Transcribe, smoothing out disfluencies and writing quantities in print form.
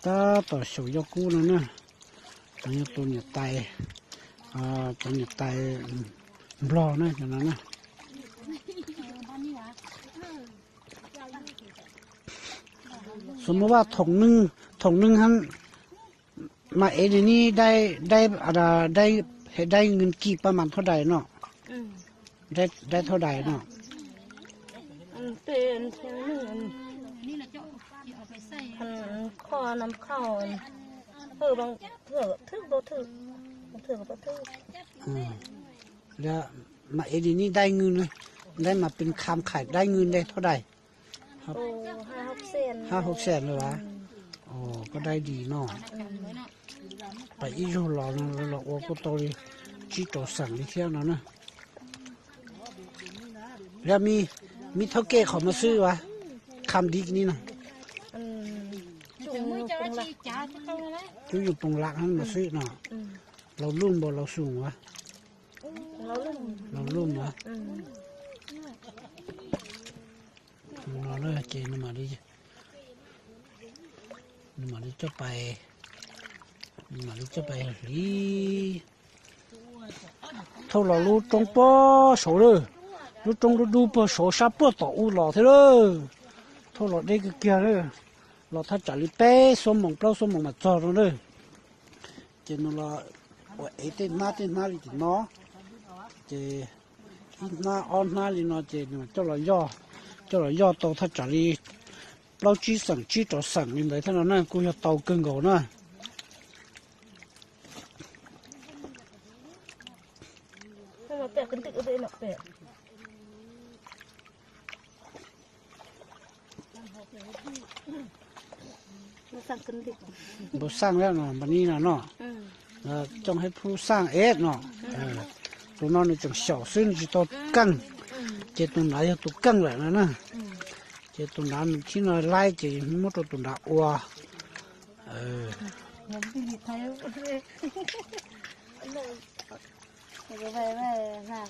ta tỏ sầu do cũ nữa nè như tôi nhặt tay tôi nhặt tay bò nữa cho nó nèสมมติว่าถุงนึงฮันมาเอ็นนี่ได้อะไรได้เงินกี่ประมาณเท่าใดเนาะได้เท่าใดเนาะเป็นเท่านึงข้อน้ำข้าวบางทึกบ่ทึกบ่ทึกแล้วมาเอ็นนี่ได้เงินเลยได้มาเป็นคำขายได้เงินได้เท่าใดครับ5-6 แสนเลยวะอ๋อก็ได้ดีเนาะไปอีกหล่อเราโอ้ก็โตเลยจีโตสั่งเที่ยวนะแล้วมีเท่าแก่เขามาซื้อวะคำดีนี่นะอยู่ตรงหลักนั้นมาซื้อเนาะเราลุ่มบ่เราสูงวะเราลุ่มวะเราเลิกเจนมาดิจะไปลีเท่าเรารู้ตรงป้อโฉเลยรู้ตรงดูป้อโฉซับป้อต่ออูหล่อเท่าเลยเท่าเราได้ก็เกี่ยเลยเราถ้าจ่ายลิเป้สมมงเปล่าสมมงมาจอดเลยเจนเราไอ้เต้นหน้าลิติเนาะเจหน้าอ่อนหน้าลิเนาะเจเนี่ยเจ้าเราย่อโตถ้าจ่ายลิเราจีสั่งจีต่อสั่งนี่เลยท่านเรานั่นกูจะเตาเกินก่อนนะถ้าเราแปะกันตึกเอาไปหนักแปะเราสั่งกันตึกบ่สร้างแล้วเนาะวันนี้นะเนาะจงให้ผู้สร้างเอ็ดเนาะตรงนั้นนี่จังเฉาซึ่งจะต้องกั้งเจตุนไหนจะต้องกั้งแหละนะเจตุนนั้นที่น้อยไล่เจมดตุนดาอัวยังไม่มีใครเลยไปหนัก